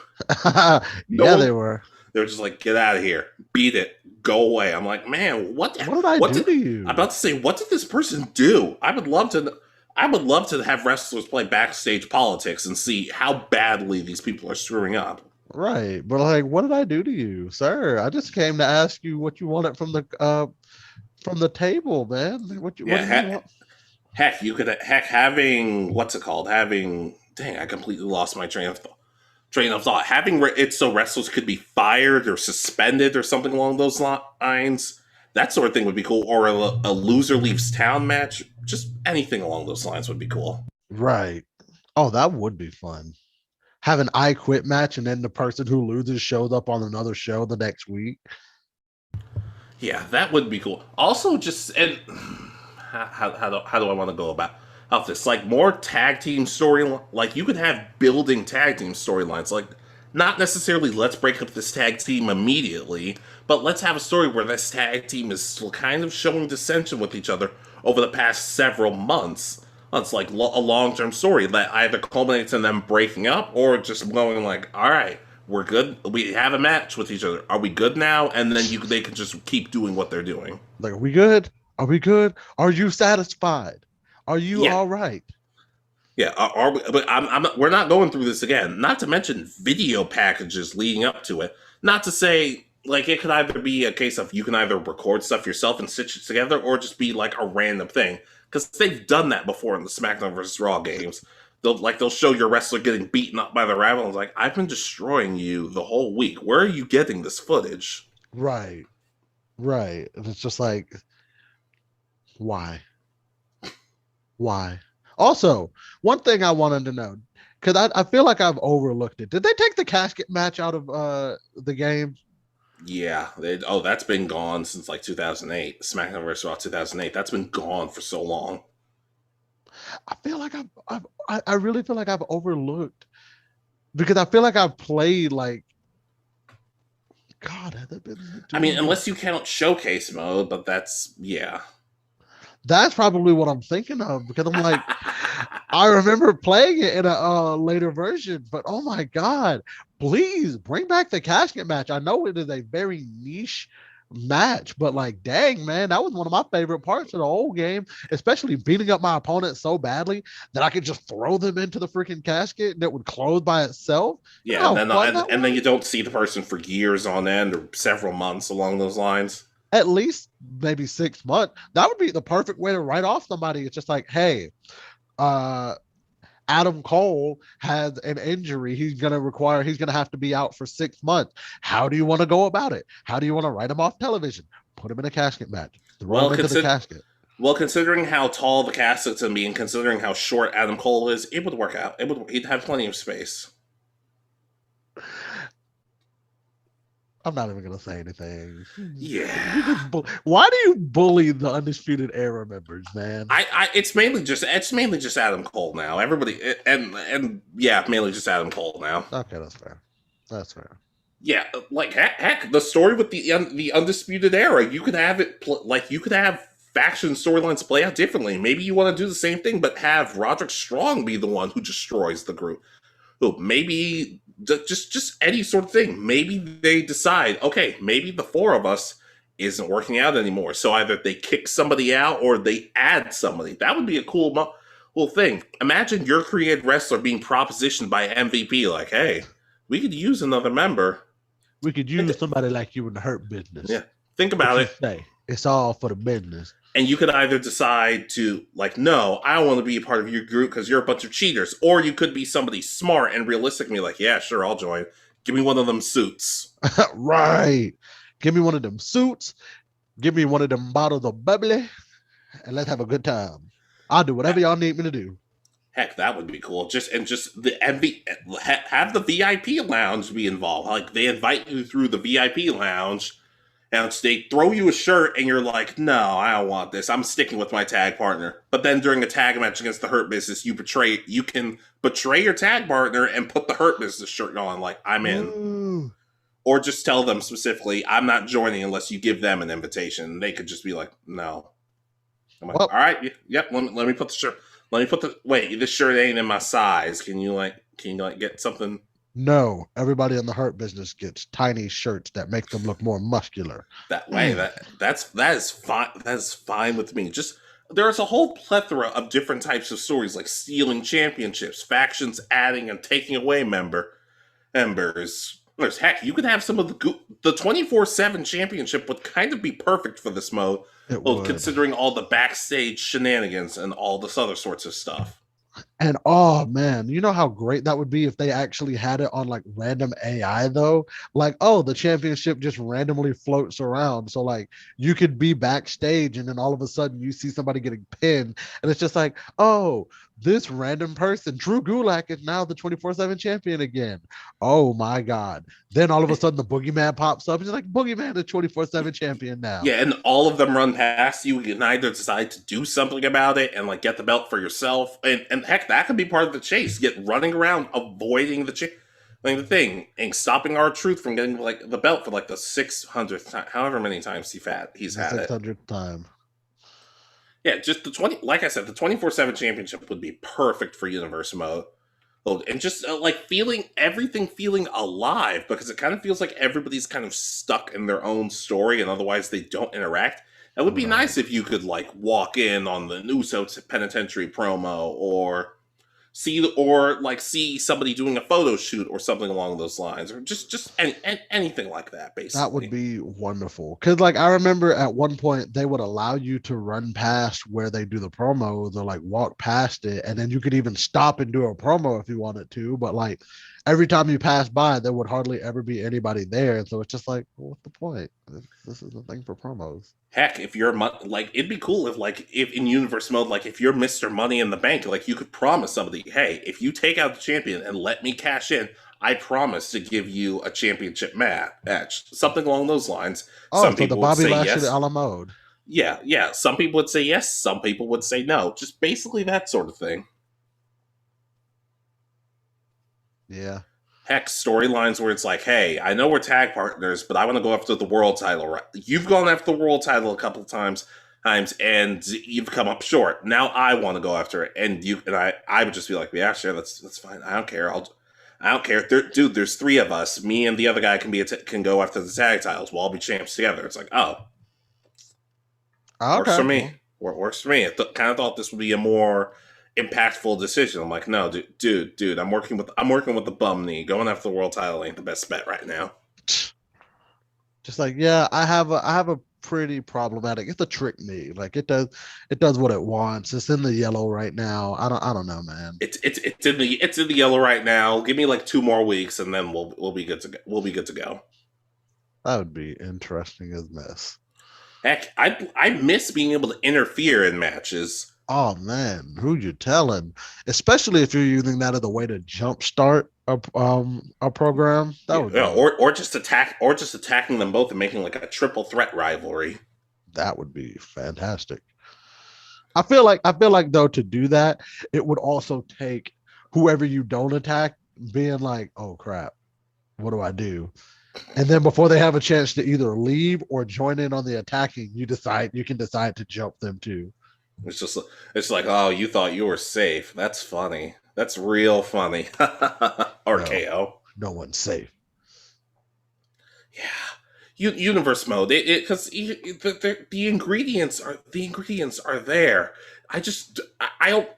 No yeah, they one. were. They were just like, get out of here, beat it, go away. I'm like, man, what? What did I What do did? to I'm you? about to say, what did this person do? I would love to. I would love to have wrestlers play backstage politics and see how badly these people are screwing up. Right, but like, what did I do to you, sir? I just came to ask you what you wanted from the table, man. What Yeah, do you want? heck, you could heck having what's it called? Having dang, I completely lost my train of thought. Having it so wrestlers could be fired or suspended or something along those lines. That sort of thing would be cool. Or a loser leaves town match. Just anything along those lines would be cool. Right. Oh, that would be fun. Have an I quit match, and then the person who loses shows up on another show the next week. Yeah, that would be cool. Also, just and how do I want to go about this? Like more tag team story. Like you could have building tag team storylines. Like not necessarily let's break up this tag team immediately, but let's have a story where this tag team is kind of showing dissension with each other over the past several months. It's like a long term story that either culminates in them breaking up or just going like, all right, we're good. We have a match with each other. Are we good now? And then they can just keep doing what they're doing. Like, are we good? Are we good? Are you satisfied? Are you Yeah, all right? yeah. Are we, but we're not going through this again. Not to mention video packages leading up to it. Not to say like it could either be a case of you can either record stuff yourself and stitch it together, or just be like a random thing because they've done that before in the SmackDown versus Raw games. They'll show your wrestler getting beaten up by the rival. And it's like I've been destroying you the whole week. Where are you getting this footage? Right, right. And it's just like, why? Why? Also, one thing I wanted to know, because I feel like I've overlooked it. Did they take the casket match out of the game? Yeah. That's been gone since like 2008. SmackDown vs. Raw 2008. That's been gone for so long. I feel like I really feel like I've overlooked because I feel like I've played like God, had that been I mean, 2000? unless you count showcase mode, but that's yeah. That's probably what I'm thinking of because I'm like, I remember playing it in a later version, but oh my God, please bring back the casket match. I know it is a very niche match, but like, dang, man, that was one of my favorite parts of the whole game, especially beating up my opponent so badly that I could just throw them into the freaking casket and it would close by itself. You know Yeah, and how then fun that and then was? you don't see the person for years on end or several months along those lines. At least maybe 6 months. That would be the perfect way to write off somebody. It's just like, hey, uh, Adam Cole has an injury. He's gonna have to be out for 6 months. How do you want to go about it? How do you want to write him off television? Put him in a casket match. Throw Well, him into the casket. considering how tall the casket's gonna be, and considering how short Adam Cole is, it would work out. He'd have plenty of space. I'm not even gonna say anything. Yeah, Why do you bully the Undisputed Era members, man? it's mainly just Adam Cole now. Everybody and yeah, mainly just Adam Cole now. Okay, that's fair. That's fair. Yeah, like heck, the story with the undisputed era, you could have like you could have faction storylines play out differently. Maybe you want to do the same thing, but have Roderick Strong be the one who destroys the group. Who maybe just any sort of thing. Maybe they decide, okay, maybe the four of us isn't working out anymore. So either they kick somebody out or they add somebody. That would be a cool thing. Imagine your created wrestler being propositioned by MVP, like, hey, we could use another member. We could And use somebody like you in the hurt business. yeah, think What about you it. say? It's all for the business. And you could either decide to, like, no, I don't want to be a part of your group because you're a bunch of cheaters. Or you could be somebody smart and realistic and be like, yeah, sure, I'll join. Give me one of them suits. Right. Give me one of them suits. Give me one of them bottles of bubbly, and let's have a good time. I'll do whatever y'all need me to do. Heck, that would be cool. Just the MV, have the VIP lounge be involved. Like they invite you through the VIP lounge, and they throw you a shirt, and you're like, "No, I don't want this. I'm sticking with my tag partner." But then during a tag match against the Hurt Business, you can betray your tag partner and put the Hurt Business shirt on. Like I'm in, Ooh, or just tell them specifically, "I'm not joining unless you give them an invitation." And they could just be like, "No." I'm like, well, all right, yep. Let me put the shirt. Let me put the wait. This shirt ain't in my size. Can you get something no. Everybody in the hurt business gets tiny shirts that make them look more muscular. that way? Mm, That is fine. That is fine with me. Just there's a whole plethora of different types of stories, like stealing championships, factions adding and taking away members. There's heck, you could have some of the 24/7 championship would kind of be perfect for this mode. it Well, would. considering all the backstage shenanigans and all this other sorts of stuff. And oh man, you know how great that would be if they actually had it on like random AI though? Like, oh, the championship just randomly floats around. So like you could be backstage and then all of a sudden you see somebody getting pinned and it's just like, oh, this random person, Drew Gulak is now the 24/7 champion again. Oh my God. Then all of a sudden the boogeyman pops up and it's like boogeyman the 24/7 champion now. Yeah, and all of them run past you. You can either decide to do something about it and like get the belt for yourself, and heck, that could be part of the chase. Get running around avoiding like the thing and stopping our truth from getting like the belt for like the 600th time, however many times he's The had it. 600th time. Yeah, just the 20. Like I said, the 24/7 championship would be perfect for universe mode. Oh, and just like feeling alive because it kind of feels like everybody's kind of stuck in their own story and otherwise they don't interact. It would be Right. nice if you could like walk in on the Nuso Penitentiary promo or see somebody doing a photo shoot or something along those lines or just anything like that That would basically. be wonderful. Cause like I remember at one point they would allow you to run past where they do the promos or like walk past it. And then you could even stop and do a promo if you wanted to. But like every time you pass by, there would hardly ever be anybody there. And so it's just like, well, what's the point? This is a thing for promos. Heck, if you're like, it'd be cool if in universe mode, like if you're Mister Money in the Bank, like you could promise somebody, hey, if you take out the champion and let me cash in, I promise to give you a championship match, something along those lines. Oh, Some so the people would Bobby say Lashley a yes. la mode. Yeah, yeah. Some people would say yes. Some people would say no. Just basically that sort of thing. Yeah. Heck, storylines where it's like, hey, I know we're tag partners, but I want to go after the world title. Right? You've gone after the world title a couple of times, and you've come up short. Now I want to go after it, and I would just be like, yeah, sure, that's fine. I don't care. I don't care, dude. There's three of us. Me and the other guy can go after the tag titles. We'll all be champs together. It's like, oh, works Okay. for me. Well, Works for me. Kind of thought this would be a more impactful decision. I'm like, no, dude. I'm working with the bum knee. Going after the world title ain't the best bet right now. just like, yeah, I have a pretty problematic. It's a trick me. Like it does what it wants. It's in the yellow right now. I don't know, man. It's in the yellow right now. Give me like 2 more weeks, and then we'll be good to go. We'll be good to go. That would be interesting as mess. Heck, I miss being able to interfere in matches. Oh man, who you telling? Especially if you're using that as a way to jumpstart a program. That Yeah, would yeah, be or just attacking them both and making like a triple threat rivalry. that would be fantastic. I feel like though to do that, it would also take whoever you don't attack being like, oh crap, what do I do? And then before they have a chance to either leave or join in on the attacking, you can decide to jump them too. It's just it's like, oh, you thought you were safe. That's funny. That's real funny. No, RKO. no one's safe. Yeah. Universe mode. It because the ingredients are there. I just I don't.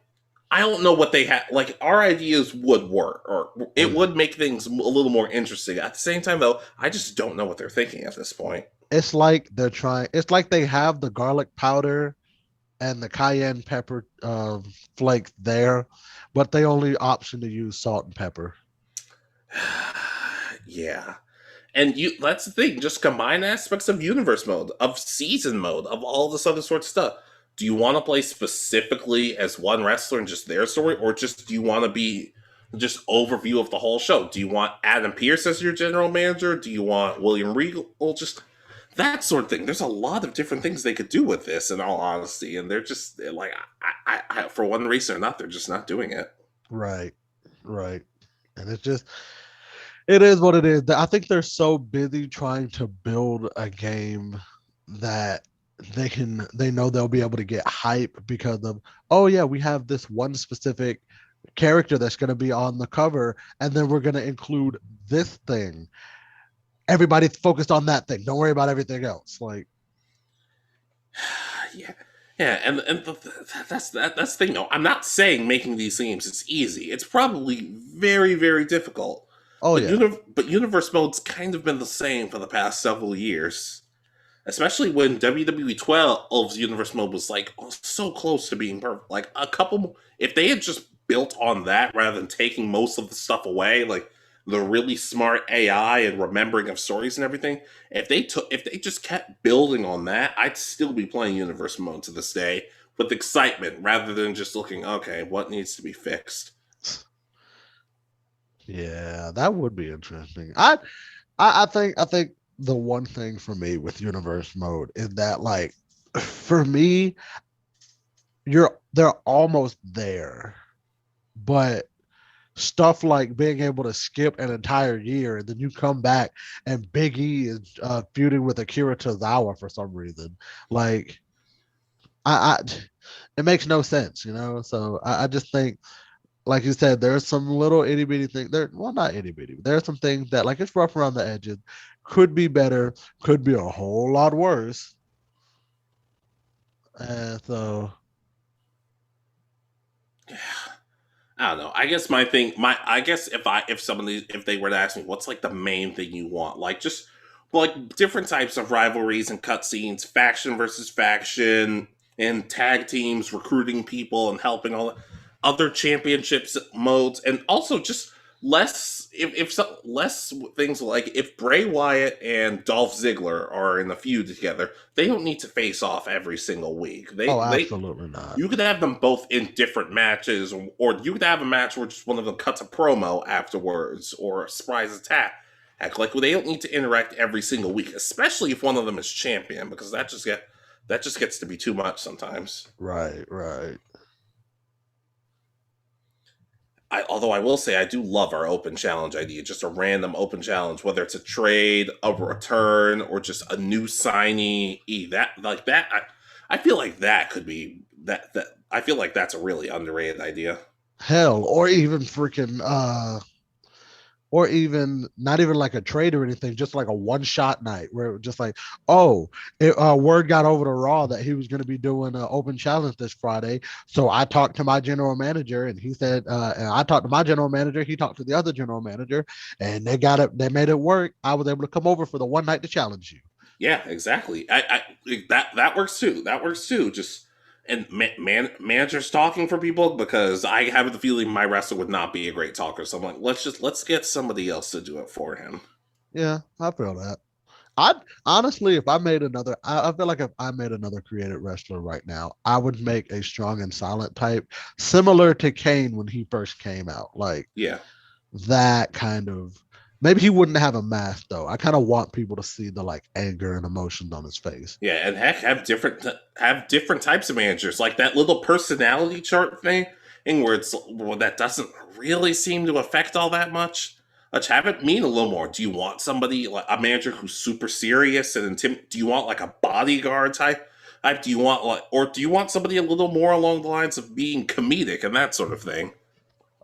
I don't know what they have. Like, our ideas would work, or Oh it yeah. would make things a little more interesting. At the same time, though, I just don't know what they're thinking at this point. It's like they're trying. It's like they have the garlic powder and the cayenne pepper flake there, but they only option to use salt and pepper. Yeah. And that's the thing, just combine aspects of universe mode, of season mode, of all this other sort of stuff. Do you want to play specifically as one wrestler and just their story, or just do you want to be just overview of the whole show? Do you want Adam Pearce as your general manager? Do you want William Regal? Well, just that sort of thing. There's a lot of different things they could do with this, in all honesty, and they're just like, for one reason or not, they're just not doing it. Right, right. And it's just, it is what it is. I think they're so busy trying to build a game that they know they'll be able to get hype because of, oh yeah, we have this one specific character that's going to be on the cover, and then we're going to include this thing. Everybody's focused on that thing. Don't worry about everything else. Like, Yeah, yeah, that's the thing. No, I'm not saying making these games is easy. It's probably very, very difficult. oh But yeah, universe mode's kind of been the same for the past several years, especially when WWE 12's universe mode was like, oh, so close to being perfect. Like, a couple, if they had just built on that rather than taking most of the stuff away, like the really smart AI and remembering of stories and everything, if they just kept building on that, I'd still be playing universe mode to this day with excitement rather than just looking, okay, what needs to be fixed. yeah, that would be interesting. I think the one thing for me with universe mode is that, like, for me, they're almost there, but stuff like being able to skip an entire year and then you come back and Big E is feuding with Akira Tozawa for some reason, like, I it makes no sense, you know. So I just think, like you said, there's some little itty bitty things there. Well, not itty bitty. But there's some things that, like, it's rough around the edges. Could be better. Could be a whole lot worse. And so, I don't know. I guess my thing, my I guess if they were to ask me what's like the main thing you want, like just like different types of rivalries and cutscenes, faction versus faction, and tag teams, recruiting people and helping all the other championships modes, and also just less if so, less things like if Bray Wyatt and Dolph Ziggler are in a feud together, they don't need to face off every single week. oh, They absolutely not. You could have them both in different matches, or you could have a match where just one of them cuts a promo afterwards, or a surprise attack. Heck, like they don't need to interact every single week, especially if one of them is champion, because that just gets to be too much sometimes. Right, right. Although I will say I do love our open challenge idea, just a random open challenge, whether it's a trade, a return, or just a new signee. That like that, I feel like that could be that. I feel like that's a really underrated idea. Hell, or even freaking or even not even like a trade or anything, just like a one shot night where it was just like, oh, word got over to Raw that he was going to be doing an open challenge this Friday. So I talked to my general manager and he said, and I talked to my general manager, he talked to the other general manager, and they got it, they made it work. I was able to come over for the one night to challenge you. Yeah, exactly. That works too. That works too. Just and managers talking for people because I have the feeling my wrestler would not be a great talker. So I'm like, let's get somebody else to do it for him. Yeah, I feel that. I honestly, if I made another, I feel like if I made another creative wrestler right now, I would make a strong and silent type, similar to Kane when he first came out. Like Yeah, that kind of. Maybe he wouldn't have a mask though. I kind of want people to see the, like, anger and emotions on his face. yeah, and heck, have different types of managers, like that little personality chart thing, where that doesn't really seem to affect all that much. Let's have it mean a little more. Do you want somebody like a manager who's super serious and do you want like a bodyguard type? Do you want like, or do you want somebody a little more along the lines of being comedic and that sort of thing?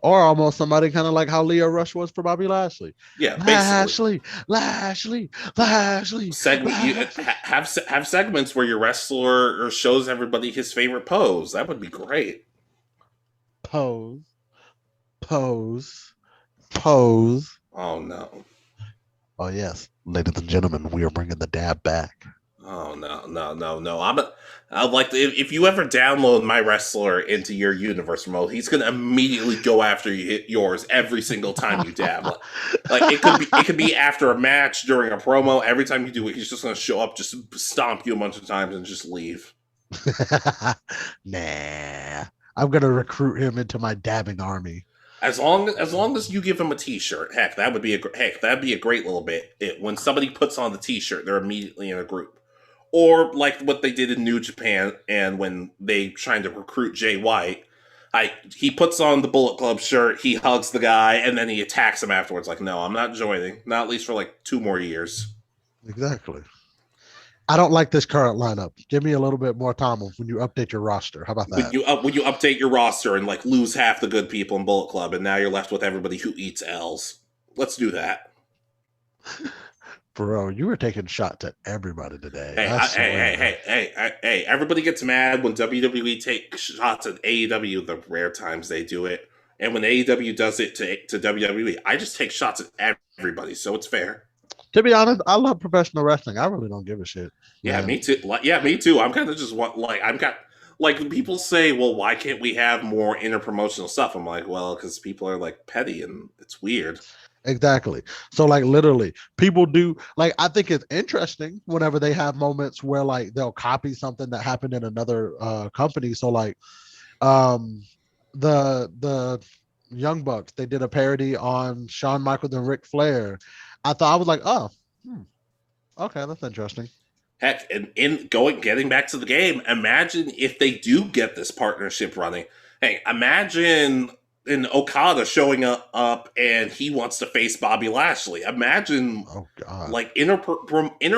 Or almost somebody kind of like how Leo Rush was for Bobby Lashley. Yeah, basically. Lashley, Lashley, Lashley, Segment you Lashley. have segments where your wrestler shows everybody his favorite pose. That would be great. Pose, pose, pose. Oh no. Oh yes, ladies and gentlemen, we are bringing the dab back. Oh no, no, no, no! I'd like to, if you ever download my wrestler into your universe mode, he's gonna immediately go after yours every single time you dab. Like it could be after a match during a promo. Every time you do it, he's just gonna show up, just stomp you a bunch of times, and just leave. Nah, I'm gonna recruit him into my dabbing army. As long as you give him a T-shirt, heck, that'd be a great little bit. When somebody puts on the T-shirt, they're immediately in a group, or like what they did in New Japan, and when they trying to recruit Jay White, he puts on the Bullet Club shirt, he hugs the guy, and then he attacks him afterwards. Like, no, I'm not joining, not at least for like 2 more years. Exactly. I don't like this current lineup. Give me a little bit more time when you update your roster. How about that? When you update your roster and like lose half the good people in Bullet Club, and now you're left with everybody who eats L's. Let's do that. Bro, you were taking shots at everybody today. I swear. Hey! Everybody gets mad when WWE takes shots at AEW. The rare times they do it, and when AEW does it to WWE, I just take shots at everybody, so it's fair. To be honest, I love professional wrestling. I really don't give a shit, Yeah, man. me too. Yeah, me too. I'm kind of just what like I'm got like people say, well, why can't we have more interpromotional stuff? I'm like, well, because people are like petty and it's weird. Exactly. So like literally people do like I think it's interesting whenever they have moments where like they'll copy something that happened in another company. So like um the Young Bucks, they did a parody on Shawn Michaels and Ric Flair. I was like, oh, okay, that's interesting. Heck, and in going getting back to the game, imagine if they do get this partnership running. Hey, imagine an Okada showing up and he wants to face Bobby Lashley. Imagine Oh God. like inner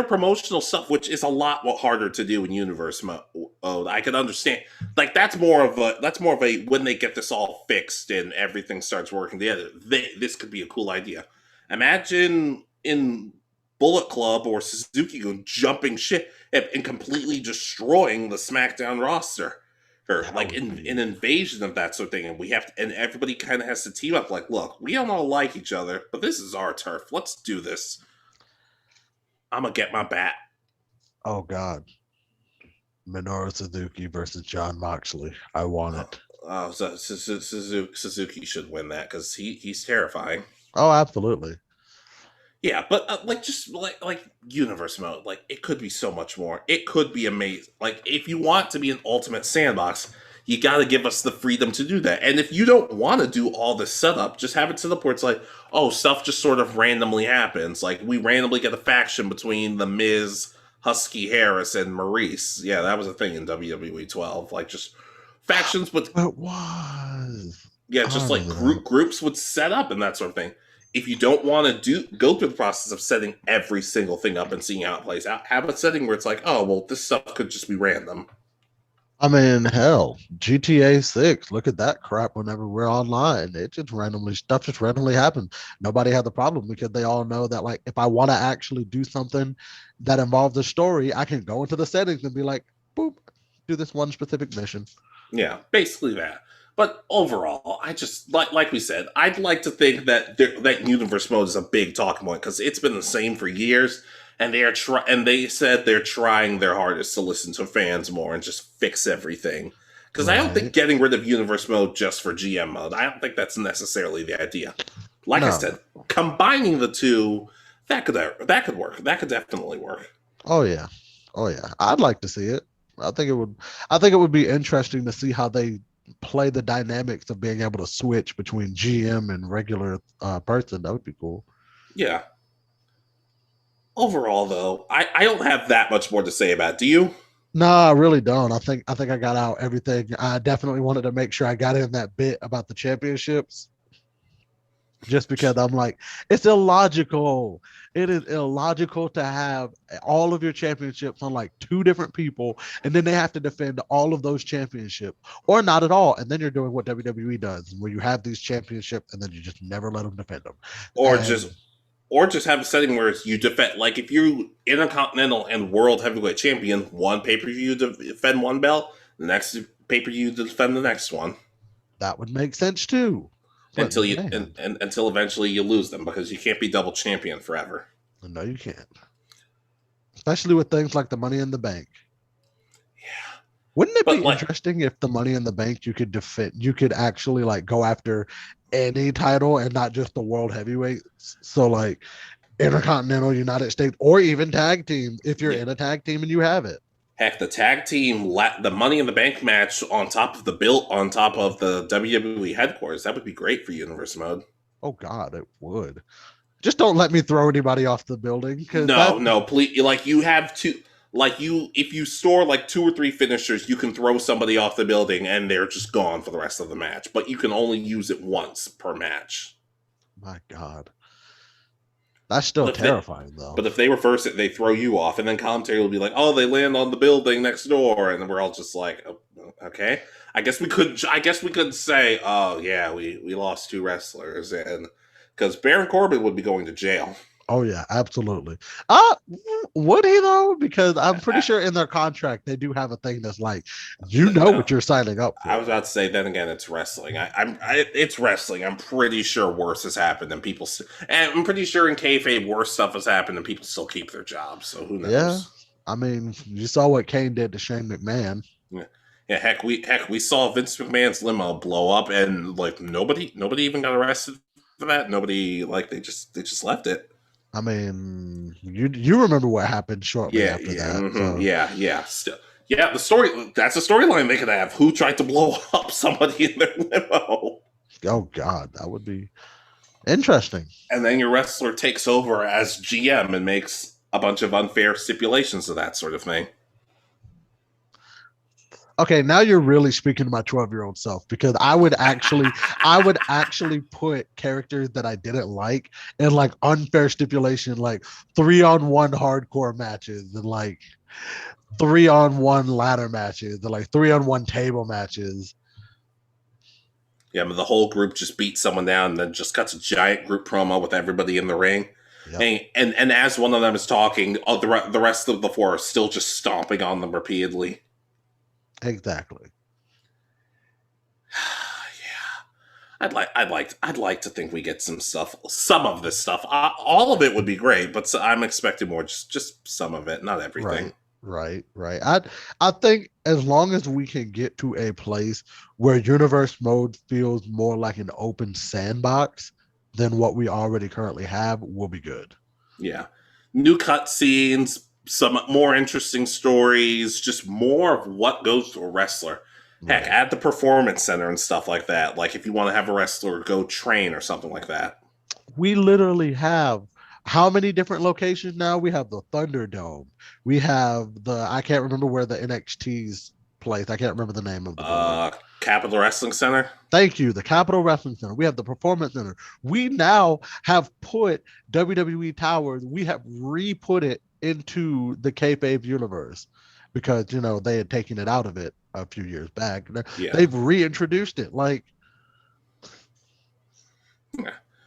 promotional stuff, which is a lot harder to do in universe mode. I can understand. Like that's more of a when they get this all fixed and everything starts working together. This could be a cool idea. Imagine in Bullet Club or Suzuki Gun jumping shit and completely destroying the SmackDown roster. Or That like would in be an invasion of that sort of thing, and we have to, and everybody kind of has to team up. Like, look, we don't all like each other, but this is our turf. Let's do this. I'm gonna get my bat. oh God. Minoru Suzuki versus John Moxley. I want Oh, it. Suzuki should win that because he's terrifying. Oh, absolutely. Yeah, but like just like universe mode, like it could be so much more. It could be amazing. Like if you want to be an ultimate sandbox, you got to give us the freedom to do that. And if you don't want to do all this setup, just have it to the point it's like, oh, stuff just sort of randomly happens. Like we randomly get a faction between the Miz, Husky Harris, and Maurice. Yeah, that was a thing in WWE 12. Like just factions, but It was. yeah, I just like remember that. groups would set up and that sort of thing. If you don't want to go through the process of setting every single thing up and seeing how it plays out, have a setting where it's like, oh well, this stuff could just be random. I mean, hell, GTA 6, look at that crap whenever we're online. It just randomly, stuff just randomly happens. Nobody had the problem because they all know that, like, if I want to actually do something that involves a story, I can go into the settings and be like, boop, do this one specific mission. Yeah, basically that. But overall, I just like we said, I'd like to think that that universe mode is a big talking point because it's been the same for years, and they said they're trying their hardest to listen to fans more and just fix everything. Because I don't think Right. getting rid of universe mode just for GM mode, I don't think that's necessarily the idea. Like I No. said, combining the two that could work. That could definitely work. Oh, yeah. Oh, yeah. I'd like to see it. I think it would, I think it would be interesting to see how they play the dynamics of being able to switch between GM and regular person. That would be cool. Yeah. Overall, though, I don't have that much more to say about it. Do you? No, I really don't. I think I got out everything. I definitely wanted to make sure I got in that bit about the championships just because I'm like, it's illogical. It is illogical to have all of your championships on like two different people, and then they have to defend all of those championships, or not at all. And then you're doing what WWE does, where you have these championships and then you just never let them defend them. Or And just have a setting where you defend, like if you intercontinental and world heavyweight champion, one pay per view to defend one belt, the next pay per view to defend the next one. That would make sense too. But until man, until eventually you lose them because you can't be double champion forever. no, you can't. Especially with things like the Money in the Bank. Yeah, Wouldn't it but be like interesting if the Money in the Bank you could defend, you could actually like go after any title and not just the world heavyweights? So like Intercontinental, United States, or even tag team if you're yeah, in a tag team and you have it. heck, the tag team, the Money in the Bank match on top of the built on top of the WWE headquarters, that would be great for Universe Mode. Oh God, it would. Just don't let me throw anybody off the building because that. No, no, please. Like you have to, like you, if you store like 2 or 3 finishers, you can throw somebody off the building and they're just gone for the rest of the match. But you can only use it once per match. My God, that's still But if they, terrifying though. but if they reverse it, they throw you off, and then commentary will be like, "Oh, they land on the building next door," and then we're all just like, oh, "Okay, I guess we could. I guess we could say, oh yeah, we lost 2 wrestlers, and because Baron Corbin would be going to jail." Oh yeah, absolutely. Uh would he though? Because I'm pretty I, sure in their contract they do have a thing that's like, you know no, what you're signing up I was for. about to say. Then again, it's wrestling. It's wrestling. I'm pretty sure worse has happened, and and I'm pretty sure in kayfabe worse stuff has happened, and people still keep their jobs. So who Yeah. knows? I mean, you saw what Kane did to Shane McMahon. Yeah. Yeah, heck, we saw Vince McMahon's limo blow up, and like nobody even got arrested for that. Nobody like they just left it. I mean, you remember what happened shortly Yeah, after yeah, that. So yeah. Still, yeah. The story that's a storyline they could have. Who tried to blow up somebody in their limo? oh God, that would be interesting. And then your wrestler takes over as GM and makes a bunch of unfair stipulations of that sort of thing. Okay, now you're really speaking to my 12-year-old self because I would actually put characters that I didn't like in like unfair stipulation, like 3-on-1 hardcore matches and like 3-on-1 ladder matches and like 3-on-1 table matches. Yeah, but the whole group just beats someone down and then just cuts a giant group promo with everybody in the ring. Yep, And as one of them is talking, the rest of the 4 are still just stomping on them repeatedly. exactly. Yeah, I'd like to think we get some of this stuff. All of it would be great, but I'm expecting more. Just some of it, not everything. Right. Right. I think as long as we can get to a place where universe mode feels more like an open sandbox than what we already currently have, we'll be good. Yeah, new cutscenes, some more interesting stories, just more of what goes to a wrestler. Heck, Right. add the performance center and stuff like that. Like if you want to have a wrestler go train or something like that. We literally have how many different locations now? We have the Thunderdome. We have the I can't remember where the NXT's place. I can't remember the name of the building. Capital Wrestling Center. Thank you. The Capitol Wrestling Center. We have the Performance Center. We now have put WWE Towers. We have re-put it into the kayfabe universe because they had taken it out of it a few years back. Yeah. They've reintroduced it. Like,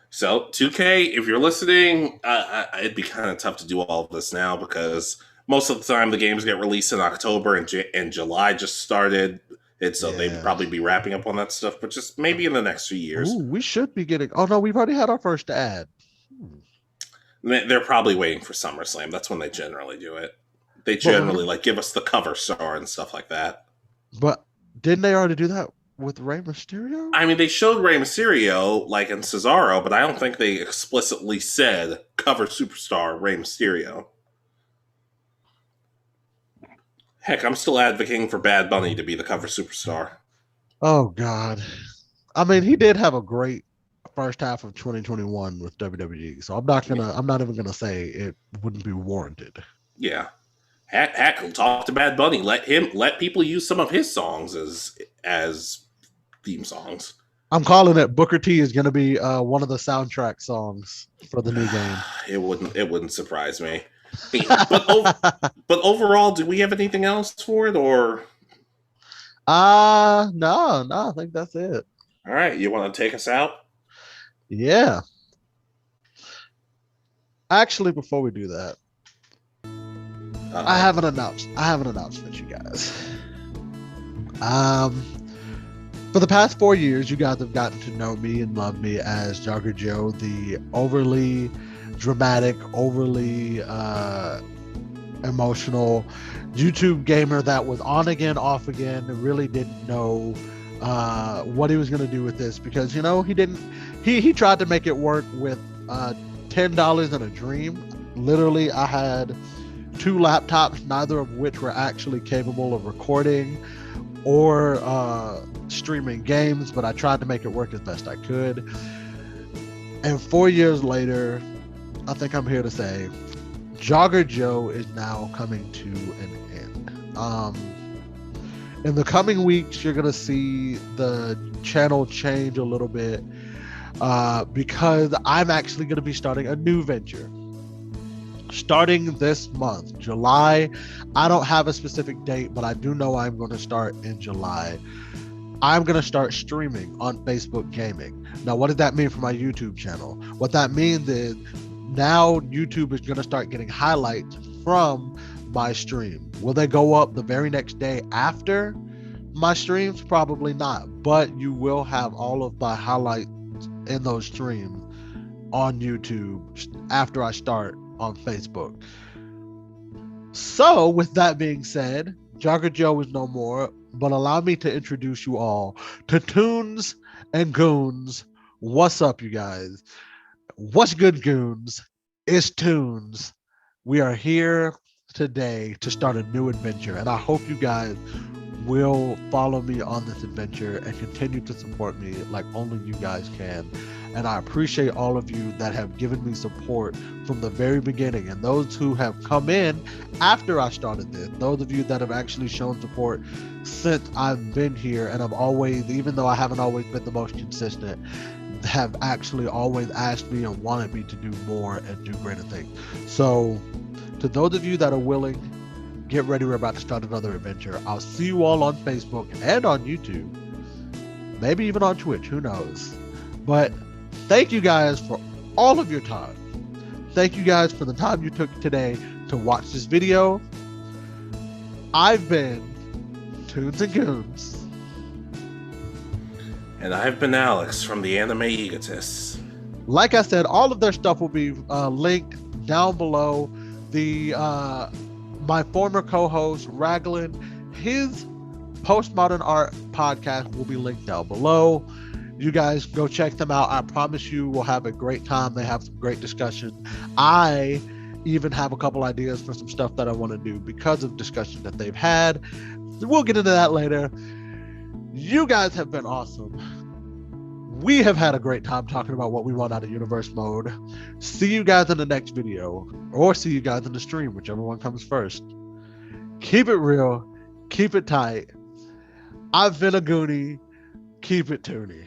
So 2K, if you're listening, it'd be kind of tough to do all of this now because most of the time the games get released in October and July just started. So they'd yeah. probably be wrapping up on that stuff, but just maybe in the next few years. Ooh, we should be getting. Oh no, we've already had our first ad. They're probably waiting for SummerSlam. That's when they generally do it. They generally like give us the cover star and stuff like that. But didn't they already do that with Rey Mysterio? I mean, they showed Rey Mysterio like in Cesaro, but I don't think they explicitly said cover superstar Rey Mysterio. Heck, I'm still advocating for Bad Bunny to be the cover superstar. Oh God. I mean, he did have a great first half of 2021 with WWE. So I'm not even gonna say it wouldn't be warranted. Yeah. Heck, talk to Bad Bunny. Let people use some of his songs as theme songs. I'm calling it Booker T is gonna be one of the soundtrack songs for the new game. It wouldn't surprise me. But overall, do we have anything else for it or No, I think that's it. all right, you want to take us out? Yeah. Actually, before we do that, I have an announcement, you guys. For the past 4 years, you guys have gotten to know me and love me as Jogger Joe, the overly dramatic, overly emotional YouTube gamer that was on again, off again, and really didn't know what he was going to do with this because he didn't. He tried to make it work with $10 and a dream. Literally, I had two laptops, neither of which were actually capable of recording or streaming games, but I tried to make it work as best I could. And 4 years later, I think I'm here to say Jogger Joe is now coming to an end. In the coming weeks, you're going to see the channel change a little bit because I'm actually going to be starting a new venture. Starting this month, July. I don't have a specific date, but I do know I'm going to start in July. I'm going to start streaming on Facebook Gaming. Now, what does that mean for my YouTube channel? What that means is now YouTube is going to start getting highlights from my stream. Will they go up the very next day after my streams? Probably not, but you will have all of my highlights in those streams on YouTube after I start on Facebook. So, with that being said, Jogger Joe is no more, but allow me to introduce you all to Toons and Goons. What's up, you guys? What's good, Goons? It's Toons. We are here today to start a new adventure, and I hope you guys will follow me on this adventure and continue to support me like only you guys can. And I appreciate all of you that have given me support from the very beginning, and those who have come in after I started this, those of you that have actually shown support since I've been here, and I've always, even though I haven't always been the most consistent, have actually always asked me and wanted me to do more and do greater things. So to those of you that are willing, get ready, we're about to start another adventure. I'll see you all on Facebook and on YouTube, maybe even on Twitch, who knows. But thank you guys for all of your time. Thank you guys for the time you took today to watch this video. I've been Toons and Goons. And I've been Alex from the Anime Egotists. Like I said, all of their stuff will be linked down below. The my former co-host Raglan, his Postmodern Art podcast will be linked down below. You guys go check them out. I promise you we'll have a great time. They have some great discussion. I even have a couple ideas for some stuff that I want to do because of discussion that they've had. We'll get into that later. You guys have been awesome. We have had a great time talking about what we want out of universe mode. See you guys in the next video, or see you guys in the stream, whichever one comes first. Keep it real, keep it tight. I've been a Goonie. Keep it toony.